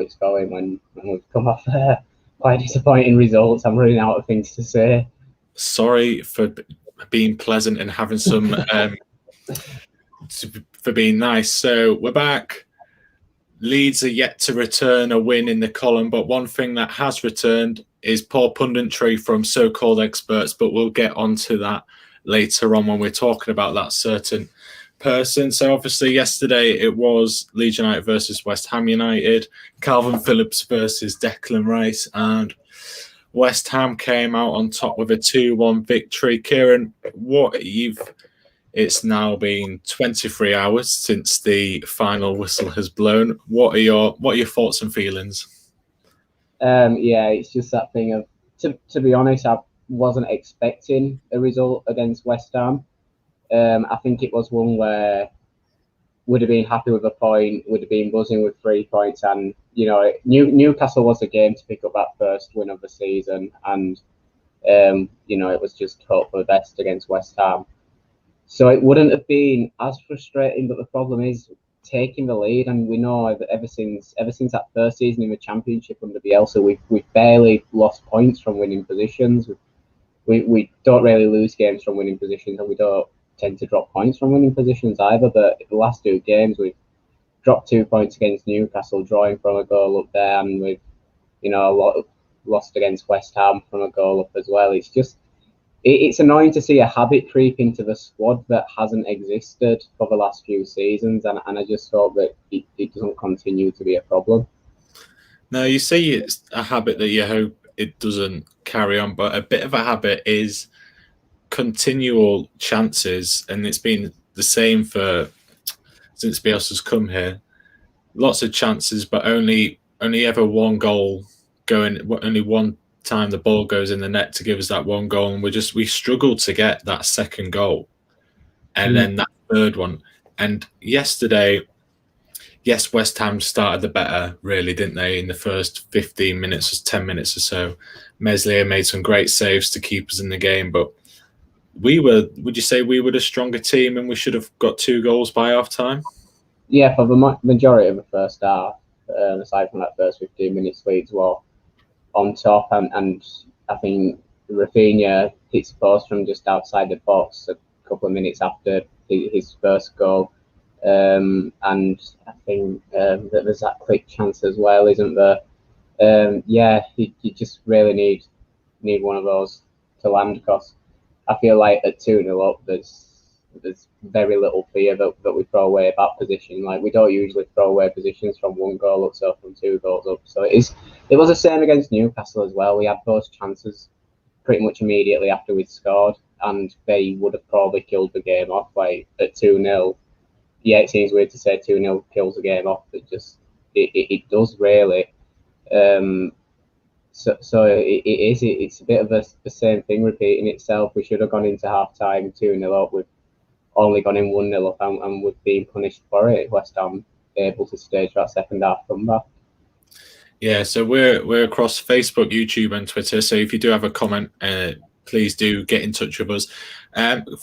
it's going when we've come off quite disappointing results. I'm running out of things to say. Sorry for being pleasant and having some for being nice. So we're back. Leeds are yet to return a win in the column, but one thing that has returned is poor punditry from so-called experts, but we'll get onto that later on when we're talking about that certain person. So obviously yesterday it was Leeds United versus West Ham United, Calvin Phillips versus Declan Rice, and West Ham came out on top with a 2-1 victory. Kieran, it's now been 23 hours since the final whistle has blown. What are your thoughts and feelings? Yeah, it's just that thing of, to be honest, I wasn't expecting a result against West Ham. I think it was one where would have been happy with a point, would have been buzzing with 3 points, and Newcastle was the game to pick up that first win of the season, and it was just hope for the best against West Ham. So it wouldn't have been as frustrating, but the problem is taking the lead, and we know that ever since that first season in the Championship under Bielsa, we've barely lost points from winning positions. We don't really lose games from winning positions, and we don't tend to drop points from winning positions either. But the last 2 games, we've dropped 2 points against Newcastle, drawing from a goal up there, and we've lost against West Ham from a goal up as well. It's just it's annoying to see a habit creep into the squad that hasn't existed for the last few seasons, and I just hope that it doesn't continue to be a problem. No, you say it's a habit that you hope it doesn't carry on, but a bit of a habit is continual chances, and it's been the same since Bielsa's come here. Lots of chances, but only ever one goal going. Only one time the ball goes in the net to give us that one goal, and we struggled to get that second goal, and then that third one. And yesterday, yes, West Ham started the better, really, didn't they? In the first 15 minutes or 10 minutes or so, Meslier made some great saves to keep us in the game, but would you say we were the stronger team and we should have got 2 goals by half time? Yeah, for the majority of the first half, aside from that first 15 minutes, Leeds were on top, and I think Rafinha hits the post from just outside the box a couple of minutes after his first goal, and I think there's that quick chance as well, isn't there? You just really need one of those to land, because I feel like at 2-0 up, there's very little fear that we throw away that position. Like, we don't usually throw away positions from 1 goal up, so from 2 goals up. So it was the same against Newcastle as well. We had those chances pretty much immediately after we'd scored, and they would have probably killed the game off. Like, at 2-0, yeah, it seems weird to say 2-0 kills the game off, but it does really. So it's a bit of the same thing repeating itself. We should have gone into half time 2-0 up. We've only gone in 1-0 up, and we've been punished for it. West Ham able to stage that second half comeback. Yeah, so we're across Facebook, YouTube, and Twitter. So if you do have a comment, please do get in touch with us.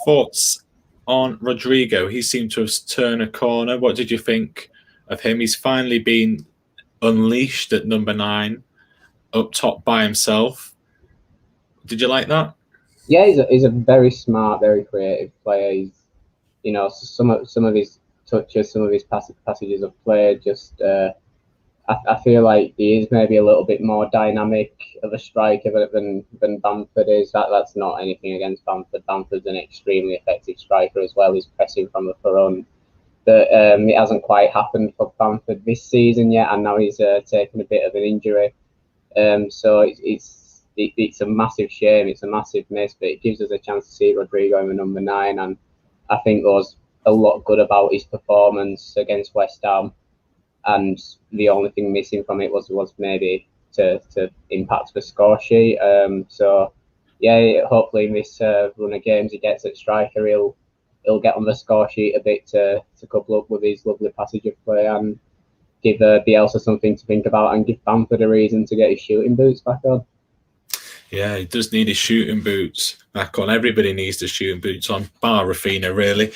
Thoughts on Rodrigo? He seemed to have turned a corner. What did you think of him? He's finally been unleashed at number 9, up top by himself. Did you like that? Yeah, he's a very smart, very creative player. He's, some of his touches, some of his passages of play, just I feel like he is maybe a little bit more dynamic of a striker than Bamford is. That's not anything against Bamford. Bamford's an extremely effective striker as well. He's pressing from the front. But it hasn't quite happened for Bamford this season yet, and now he's taken a bit of an injury. So it's a massive shame. It's a massive miss, but it gives us a chance to see Rodrigo in the number 9, and I think there was a lot good about his performance against West Ham, and the only thing missing from it was maybe to impact the score sheet. So yeah, hopefully in this run of games he gets at striker, he'll get on the score sheet a bit to couple up with his lovely passage of play and give Bielsa something to think about, and give Bamford a reason to get his shooting boots back on. Yeah, he does need his shooting boots back on. Everybody needs their shooting boots on, bar Rafinha, really.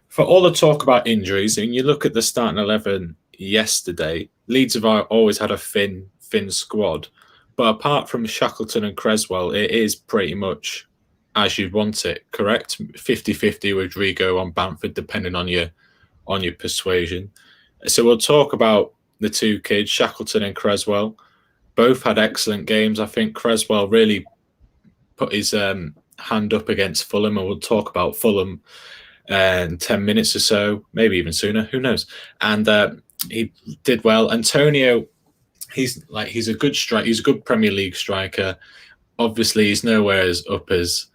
For all the talk about injuries, and you look at the starting 11 yesterday, Leeds have always had a thin squad, but apart from Shackleton and Creswell, it is pretty much as you'd want it, correct? 50-50 with Rigo on Bamford, depending on your persuasion. So we'll talk about the two kids, Shackleton and Creswell. Both had excellent games. I think Creswell really put his hand up against Fulham, and we'll talk about Fulham in 10 minutes or so, maybe even sooner, who knows. And he did well. Antonio, he's a good striker. He's a good Premier League striker. Obviously, he's nowhere as up as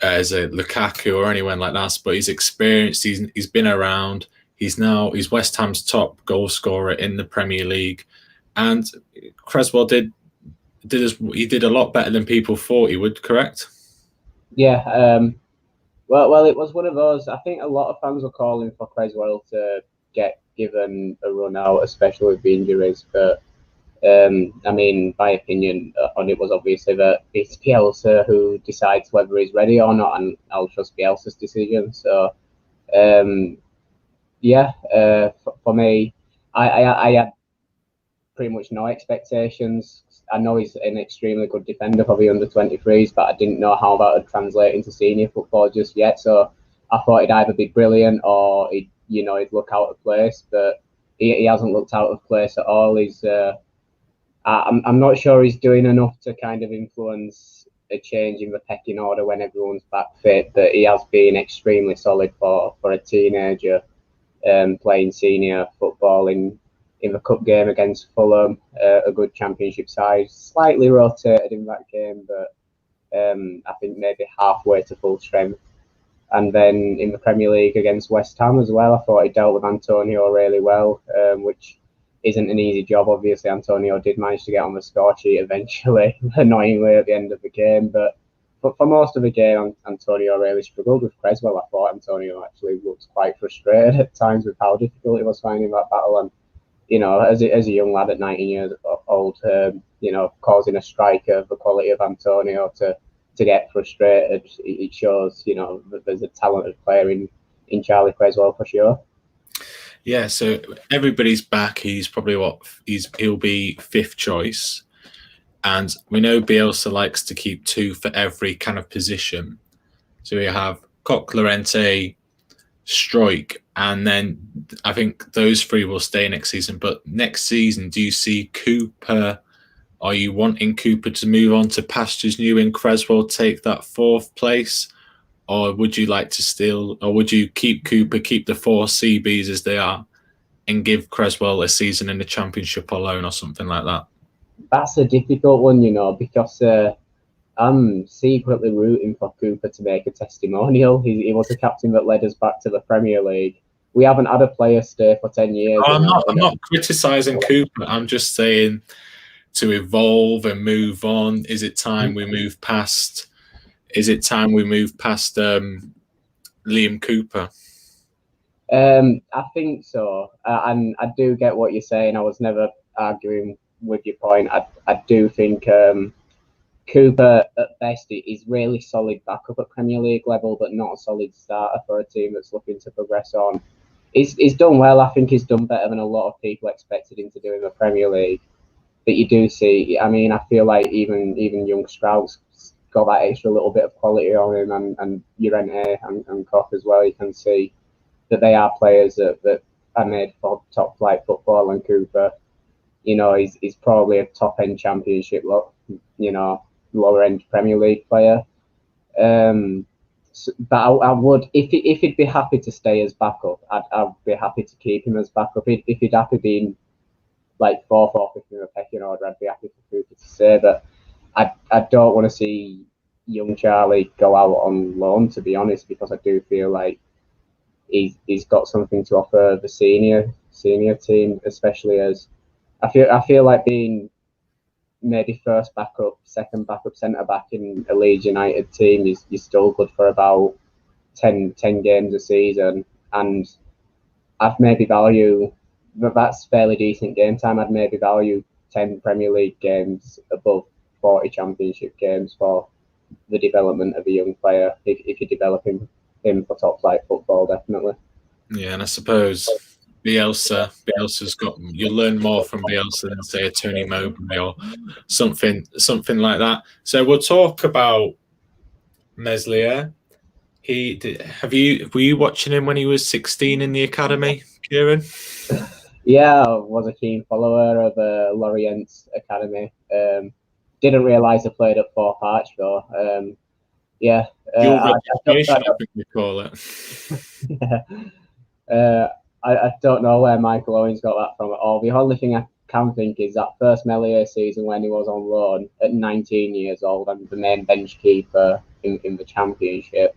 a Lukaku or anyone like that, but he's experienced. He's been around. He's West Ham's top goal scorer in the Premier League, and Creswell did a lot better than people thought he would. Correct? Yeah. Well, it was one of those. I think a lot of fans were calling for Creswell to get given a run out, especially with the injuries. But I mean, my opinion on it was obviously that it's Bielsa who decides whether he's ready or not, and I'll trust Bielsa's decision. So, for me, I had pretty much no expectations. I know he's an extremely good defender for the under-23s, but I didn't know how that would translate into senior football just yet. So I thought he'd either be brilliant or he'd look out of place. But he hasn't looked out of place at all. I'm not sure he's doing enough to kind of influence a change in the pecking order when everyone's back fit. But he has been extremely solid for a teenager playing senior football in the cup game against Fulham, a good championship side, slightly rotated in that game, but I think maybe halfway to full strength. And then in the Premier League against West Ham as well, I thought he dealt with Antonio really well, which isn't an easy job. Obviously, Antonio did manage to get on the score sheet eventually, annoyingly at the end of the game, but for most of the game, Antonio really struggled with Creswell. I thought Antonio actually looked quite frustrated at times with how difficult it was finding that battle. And as a young lad at 19 years old, causing a striker of the quality of Antonio to get frustrated, it shows, that there's a talented player in Charlie Creswell for sure. Yeah, so everybody's back. He's probably he'll be fifth choice. And we know Bielsa likes to keep two for every kind of position. So we have Koch, Llorente, Struijk, and then I think those three will stay next season. But next season, do you see Cooper? Are you wanting Cooper to move on to pastures new and Creswell take that fourth place? Or would you like to would you keep Cooper, keep the four CBs as they are, and give Creswell a season in the Championship alone or something like that? That's a difficult one, because I'm secretly rooting for Cooper to make a testimonial. He was the captain that led us back to the Premier League. We haven't had a player stay for 10 years. I'm not criticising Cooper. I'm just saying to evolve and move on. Is it time we move past? Liam Cooper? I think so, and I do get what you're saying. I was never arguing with your point. I do think Cooper at best is really solid backup at Premier League level, but not a solid starter for a team that's looking to progress on. He's done well. I think he's done better than a lot of people expected him to do in the Premier League. But you do see, I feel like even young Strauss got that extra little bit of quality on him, and Llorente and Koch as well. You can see that they are players that are made for top flight football, and Cooper, he's probably a top end Championship, lower end Premier League player. But I would, if he'd be happy to stay as backup, I'd be happy to keep him as backup. If he'd happy being like fourth or fifth in the pecking order, I'd be happy for Cooper to stay. But I don't want to see young Charlie go out on loan, to be honest, because I do feel like he's got something to offer the senior team, especially as I feel like being maybe first backup, second backup, centre back in a Leeds United team you're still good for about 10 games a season, and I'd maybe value that's fairly decent game time. I'd maybe value 10 Premier League games above 40 Championship games for the development of a young player if you're developing him for top flight football, definitely. Yeah, and I suppose Bielsa's got. You'll learn more from Bielsa than say a Tony Mowbray or something like that. So we'll talk about Meslier. Were you watching him when he was 16 in the academy, Kieran? Yeah, I was a keen follower of Lorient's academy. Didn't realise I played at Forth Arch though. Yeah, Your registration, I think we call it. Yeah. I don't know where Michael Owens got that from at all. The only thing I can think is that first Meslier season when he was on loan at 19 years old and the main bench keeper in the Championship.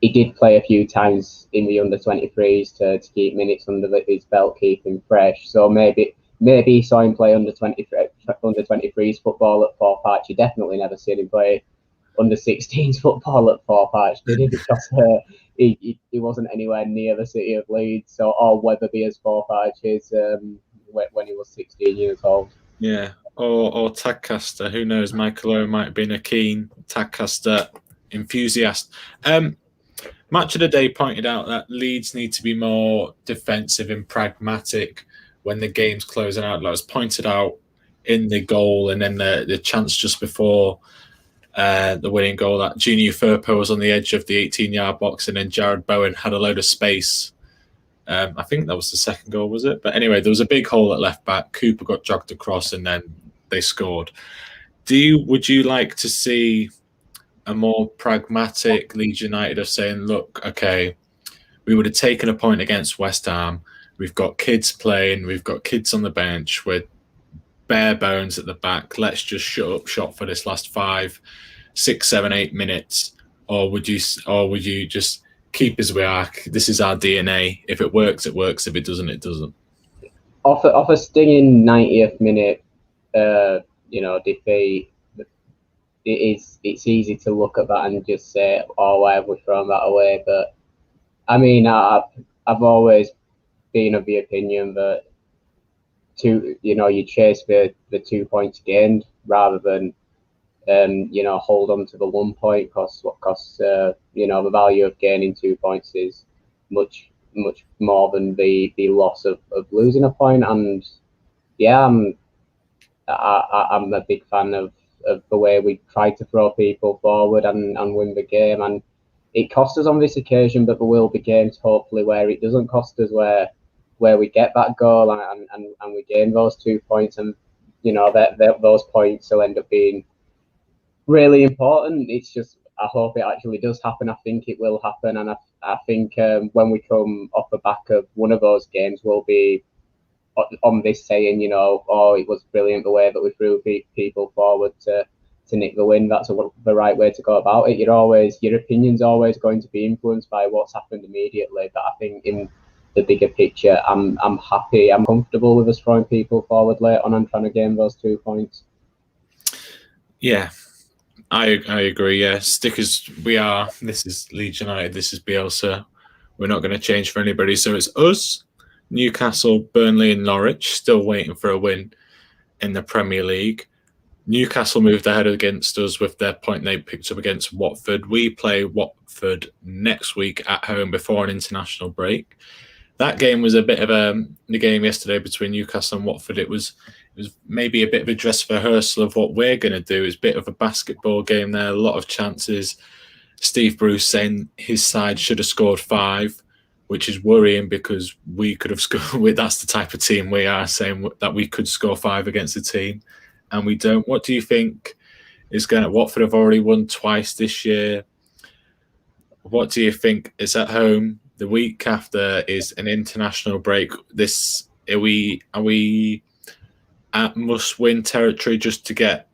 He did play a few times in the under-23s to keep minutes under his belt, keep him fresh. So maybe he saw him play under-23s football at Forth Arch. You definitely never seen him play under-16s football at Forth Arch, did he? Because he wasn't anywhere near the city of Leeds or Wetherby as Forth Arch is when he was 16 years old. Yeah, or tagcaster. Who knows? Michael Owen might have been a keen tagcaster enthusiast. Match of the Day pointed out that Leeds need to be more defensive and pragmatic when the game's closing out. That was pointed out in the goal and then the chance just before the winning goal that Junior Firpo was on the edge of the 18-yard box and then Jared Bowen had a load of space. I think that was the second goal, was it? But anyway, there was a big hole at left back. Cooper got jogged across and then they scored. Would you like to see a more pragmatic Leeds United of saying, look, okay, we would have taken a point against West Ham. We've got kids playing. We've got kids on the bench. We're bare bones at the back. Let's just shut up shop for this last 5, 6, 7, 8 minutes. Or would you just keep as we are? This is our DNA. If it works, it works. If it doesn't, it doesn't. Off a stinging 90th minute, defeat. It's easy to look at that and just say, oh, why have we thrown that away? But I mean, I've always been of the opinion that you chase the 2 points gained rather than hold on to the 1 point because the value of gaining 2 points is much more than the loss of losing a point. And yeah, I'm a big fan of the way we tried to throw people forward and win the game. And it cost us on this occasion, but there will be games hopefully where it doesn't cost us, where we get that goal and we gain those 2 points, and those points will end up being really important. It's just, I hope it actually does happen. I think it will happen, and I think when we come off the back of one of those games, we'll be on this saying, it was brilliant the way that we threw people forward to nick the win. That's the right way to go about it. Your opinion's always going to be influenced by what's happened immediately. But I think in the bigger picture, I'm happy, I'm comfortable with us throwing people forward late on and trying to gain those 2 points. Yeah, I agree. Yeah, stickers. We are. This is Leeds United. This is Bielsa. We're not going to change for anybody. So it's us, Newcastle, Burnley and Norwich, still waiting for a win in the Premier League. Newcastle moved ahead against us with their point they picked up against Watford. We play Watford next week at home before an international break. That game was a bit of the game yesterday between Newcastle and Watford. It was maybe a bit of a dress rehearsal of what we're going to do. It's a bit of a basketball game there, a lot of chances. Steve Bruce saying his side should have scored 5, which is worrying because we could have scored. That's the type of team we are, saying that we could score 5 against a team, and we don't. What do you think is going to... Watford have already won twice this year. What do you think is at home? The week after is an international break. Are we at must-win territory just to get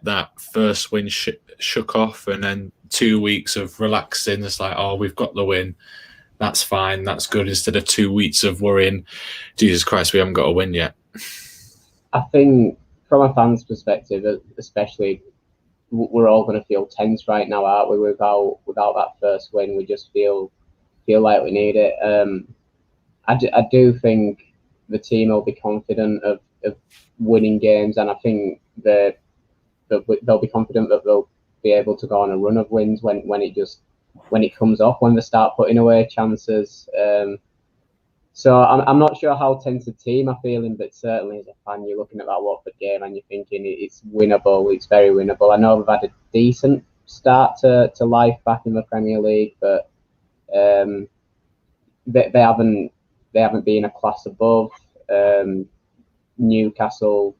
that first win shook off, and then 2 weeks of relaxing? It's like, oh, we've got the win. That's fine. That's good. Instead of 2 weeks of worrying, Jesus Christ, we haven't got a win yet. I think from a fan's perspective, especially, we're all going to feel tense right now, aren't we? Without that first win, we just feel like we need it. I do think the team will be confident of winning games, and I think they'll be confident that they'll be able to go on a run of wins when it comes off, when they start putting away chances. So I'm not sure how tense the team are feeling, but certainly as a fan, you're looking at that Watford game and you're thinking it's winnable. It's very winnable. I know we've had a decent start to life back in the Premier League, but they haven't been a class above. Newcastle,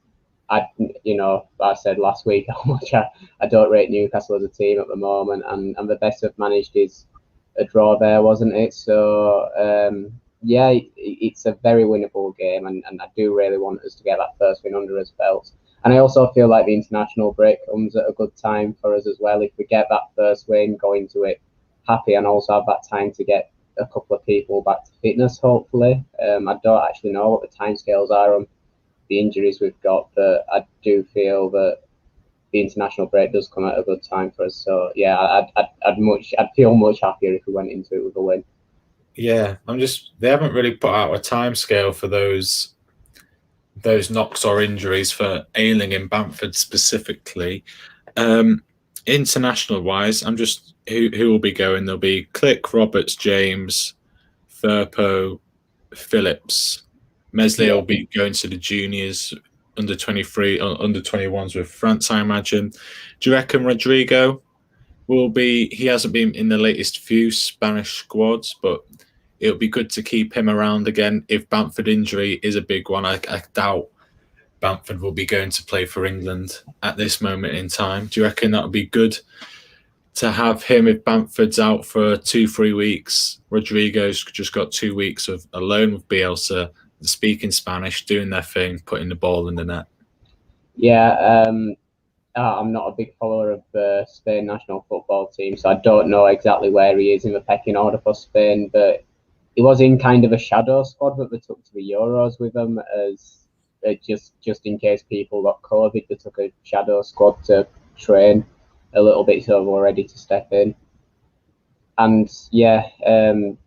I said last week how much I don't rate Newcastle as a team at the moment, and the best they've managed is a draw there, wasn't it? So yeah, it's a very winnable game, and I do really want us to get that first win under us belts. And I also feel like the international break comes at a good time for us as well. If we get that first win, go into it happy, and also have that time to get a couple of people back to fitness, hopefully. I don't actually know what the timescales are on the injuries we've got, but I do feel that the international break does come at a good time for us. So yeah, I'd feel much happier if we went into it with a win. Yeah, they haven't really put out a timescale for those knocks or injuries for Ayling and Bamford specifically. International wise, I'm just who will be going. There'll be Click, Roberts, James, Firpo, Phillips. Mesley will be going to the juniors, under 23 or under 21s with France, I imagine. Do you reckon Rodrigo will be? He hasn't been in the latest few Spanish squads, but it'll be good to keep him around again. If Bamford injury is a big one, I doubt Bamford will be going to play for England at this moment in time. Do you reckon that would be good to have him if Bamford's out for 2-3 weeks? Rodrigo's just got 2 weeks of alone with Bielsa, speaking Spanish, doing their thing, putting the ball in the net. Yeah, I'm not a big follower of the Spain national football team, so I don't know exactly where he is in the pecking order for Spain, but he was in kind of a shadow squad that they took to the Euros with them as just in case people got COVID. They took a shadow squad to train a little bit so we're ready to step in. And yeah,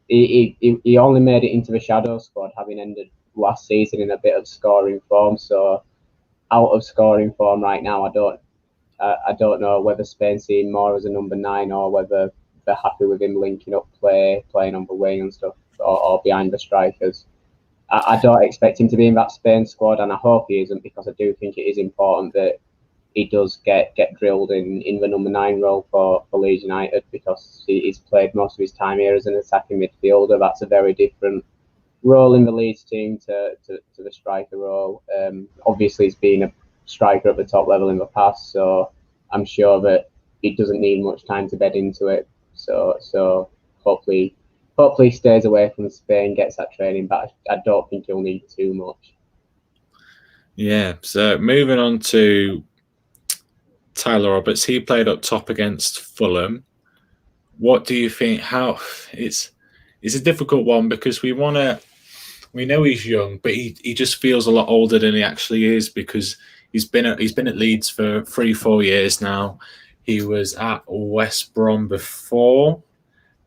he only made it into the shadow squad having ended last season in a bit of scoring form. So out of scoring form right now, I don't know whether Spain see him more as a number 9 or whether they're happy with him linking up playing on the wing and stuff, or behind the strikers. I don't expect him to be in that Spain squad, and I hope he isn't, because I do think it is important that he does get drilled in the number 9 role for Leeds United, because he's played most of his time here as an attacking midfielder. That's a very different role in the Leeds team to the striker role. Obviously, he's been a striker at the top level in the past, so I'm sure that he doesn't need much time to bed into it. So hopefully stays away from Spain, gets that training, but I don't think he'll need too much. Yeah, so moving on to Tyler Roberts, he played up top against Fulham. What do you think? How it's a difficult one, because we know he's young, but he just feels a lot older than he actually is, because he's been at Leeds for 3-4 years now. He was at West Brom before,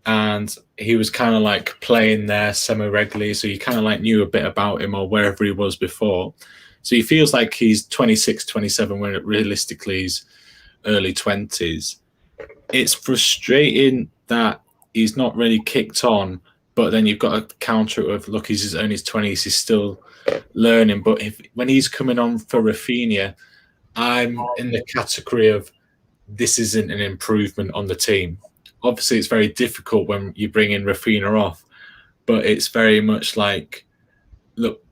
and he was kind of like playing there semi-regularly, so you kind of like knew a bit about him or wherever he was before. So he feels like he's 26, 27 when realistically he's early 20s. It's frustrating that he's not really kicked on, but then you've got to counter it with, look, he's only his 20s, he's still learning. But when he's coming on for Rafinha, I'm in the category of this isn't an improvement on the team. Obviously, it's very difficult when you bring in Rafinha off, but it's very much like, look,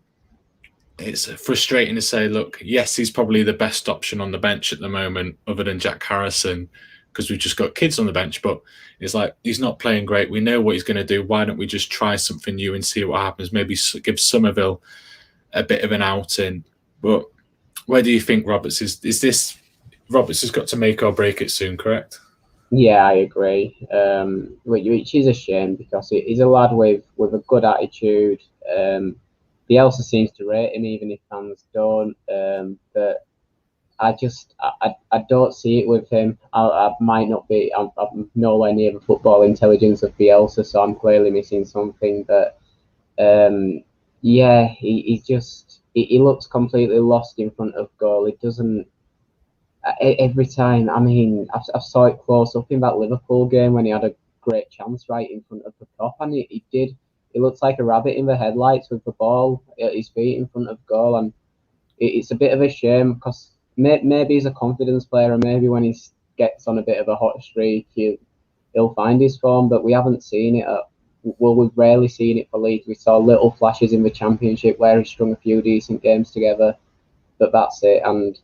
it's frustrating to say, look, yes, he's probably the best option on the bench at the moment, other than Jack Harrison, because we've just got kids on the bench. But it's like, he's not playing great. We know what he's going to do. Why don't we just try something new and see what happens? Maybe give Somerville a bit of an outing. But where do you think Roberts is? Roberts has got to make or break it soon, correct? Yeah, I agree. Which is a shame, because he's a lad with a good attitude. Bielsa seems to rate him, even if fans don't. But I don't see it with him. I might not be. I'm nowhere near the football intelligence of Bielsa, so I'm clearly missing something. But yeah, he looks completely lost in front of goal. It doesn't. Every time, I mean, I saw it close up in that Liverpool game when he had a great chance right in front of the top, and he did he looks like a rabbit in the headlights with the ball at his feet in front of goal, and it's a bit of a shame because maybe he's a confidence player, and maybe when he gets on a bit of a hot streak, he'll find his form. But we haven't seen it. We've rarely seen it for Leeds. We saw little flashes in the Championship where he strung a few decent games together, but that's it. And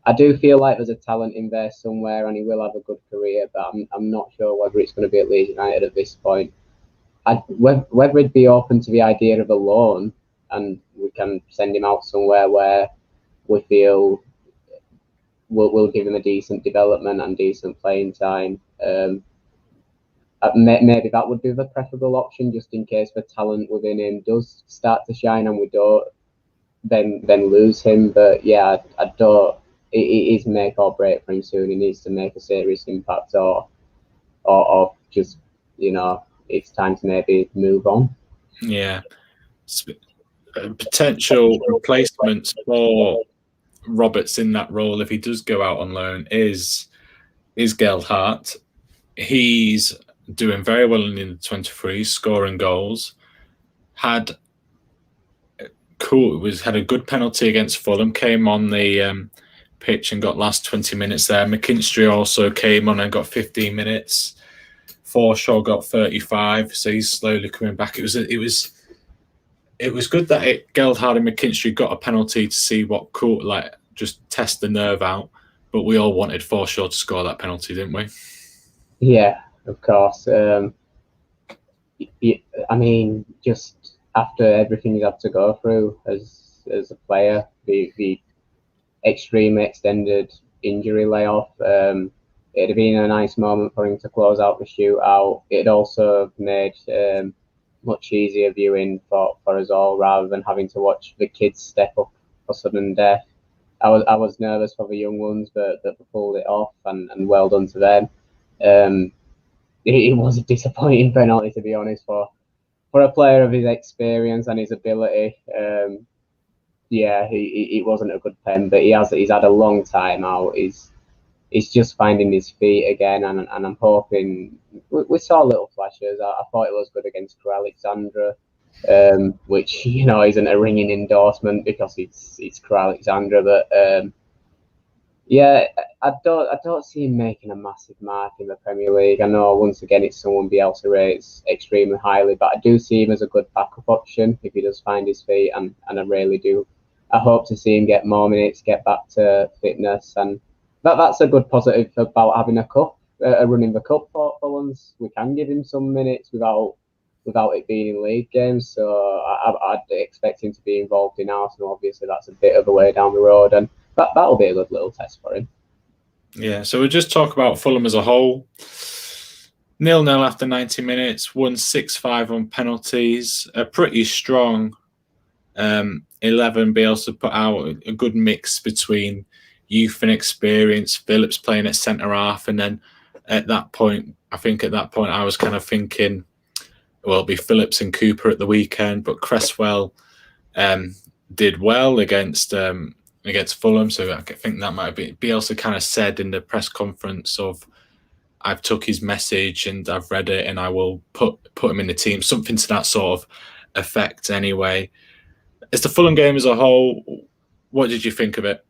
I do feel like there's a talent in there somewhere, and he will have a good career. But I'm not sure whether it's going to be at Leeds United at this point. Whether he'd be open to the idea of a loan, and we can send him out somewhere where we feel we'll give him a decent development and decent playing time. Maybe that would be the preferable option, just in case the talent within him does start to shine and we don't then lose him. But yeah, I don't. It is make or break for him soon. He needs to make a serious impact, or just, it's time to maybe move on. Yeah, potential replacements for Roberts in that role if he does go out on loan is Gail Hart. He's doing very well in the 23, scoring goals. Had a good penalty against Fulham. Came on the pitch and got last 20 minutes there. McKinstry also came on and got 15 minutes. Forshaw got 35, so he's slowly coming back. It was good that Gail Hart and McKinstry got a penalty to see what could just test the nerve out. But we all wanted Forshaw to score that penalty, didn't we? Yeah, of course. I mean, just after everything you have to go through as a player, the extremely extended injury layoff, it'd have been a nice moment for him to close out the shootout. It'd also made much easier viewing for us all, rather than having to watch the kids step up for sudden death. I was nervous for the young ones, but they pulled it off, and well done to them. It was a disappointing penalty, to be honest, for a player of his experience and his ability. It wasn't a good pen, but he's had a long time out. He's just finding his feet again, and I'm hoping we saw little flashes. I thought it was good against Alexandra, which isn't a ringing endorsement because it's Alexandra, but I don't see him making a massive mark in the Premier League. I know once again it's someone Bielsa rates extremely highly, but I do see him as a good backup option if he does find his feet, and I really do. I hope to see him get more minutes, get back to fitness, and that's a good positive about having a run in the cup for once. We can give him some minutes without it being in league games. So I'd expect him to be involved in Arsenal. Obviously, that's a bit of a way down the road, and that'll be a good little test for him. Yeah, so we'll just talk about Fulham as a whole. 0-0 after 90 minutes, won 6-5 on penalties. A pretty strong 11. Bielsa put out a good mix between youth and experience. Phillips playing at centre half, and then at that point I was kind of thinking, well, it'll be Phillips and Cooper at the weekend, but Cresswell did well against Fulham, so I think that might be. Bielsa kind of said in the press conference of, I've took his message and I've read it and I will put him in the team, something to that sort of effect anyway. As the Fulham game as a whole, what did you think of it?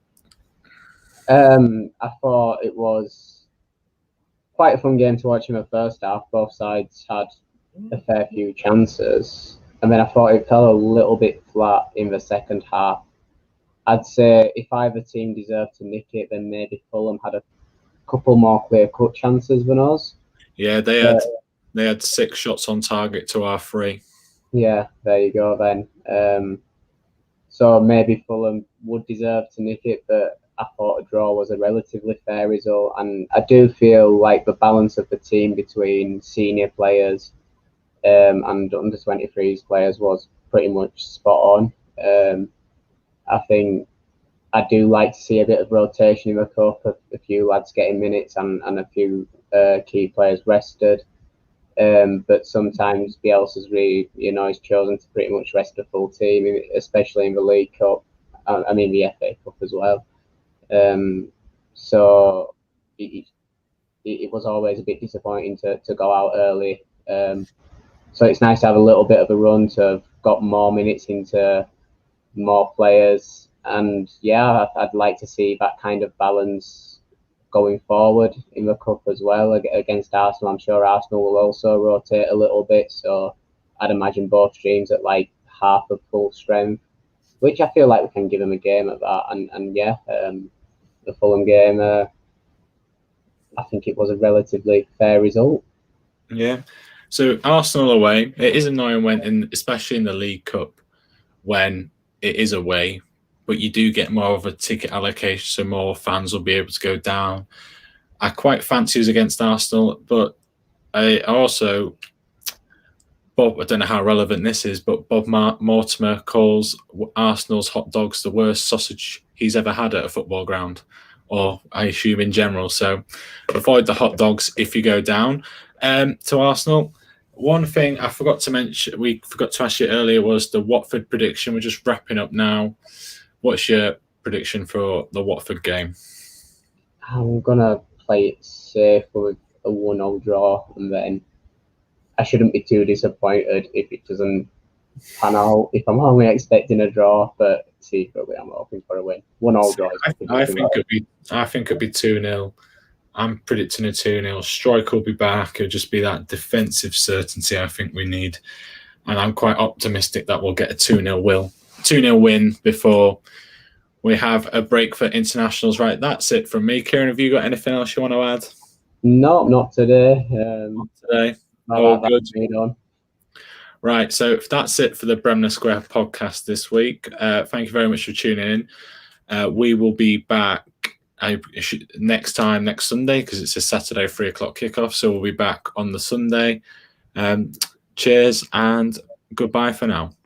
I thought it was quite a fun game to watch in the first half. Both sides had a fair few chances, and then I thought it fell a little bit flat in the second half. I'd say if either team deserved to nick it, then maybe Fulham had a couple more clear-cut chances than us. Yeah, they had 6 shots on target to our 3. Yeah, there you go then. So maybe Fulham would deserve to nick it, but I thought a draw was a relatively fair result. And I do feel like the balance of the team between senior players and under-23s players was pretty much spot on. I think I do like to see a bit of rotation in the cup, a few lads getting minutes and a few key players rested. But sometimes Bielsa's really, he's chosen to pretty much rest the full team, especially in the League Cup. I mean, the FA Cup as well. So it was always a bit disappointing to go out early. So it's nice to have a little bit of a run to have got more minutes into more players. And yeah, I'd like to see that kind of balance going forward in the cup as well against Arsenal. I'm sure Arsenal will also rotate a little bit. So I'd imagine both teams at like half of full strength, which I feel like we can give them a game at that. And yeah, the Fulham game, I think it was a relatively fair result. Yeah. So Arsenal away, it is annoying when, especially in the League Cup, when it is away, but you do get more of a ticket allocation, so more fans will be able to go down. I quite fancy us against Arsenal, but I also, Bob, I don't know how relevant this is, but Bob Mortimer calls Arsenal's hot dogs the worst sausage he's ever had at a football ground, or I assume in general. So avoid the hot dogs if you go down. To Arsenal, one thing I forgot to mention, we forgot to ask you earlier, was the Watford prediction. We're just wrapping up now. What's your prediction for the Watford game? I'm going to play it safe with a 1-0 draw, and then I shouldn't be too disappointed if it doesn't pan out, if I'm only expecting a draw, but secretly I'm hoping for a win. 1-0 draw. I think it'd be 2-0. I'm predicting a 2-0. Strike will be back. It'll just be that defensive certainty I think we need. And I'm quite optimistic that we'll get a 2-0 win before we have a break for internationals. Right, that's it from me. Kieran, have you got anything else you want to add? No, not today. Not today. All good. Right, so if that's it for the Bremner Square podcast this week. Thank you very much for tuning in. We will be back next Sunday, because it's a Saturday 3:00 kickoff. So we'll be back on the Sunday. Cheers and goodbye for now.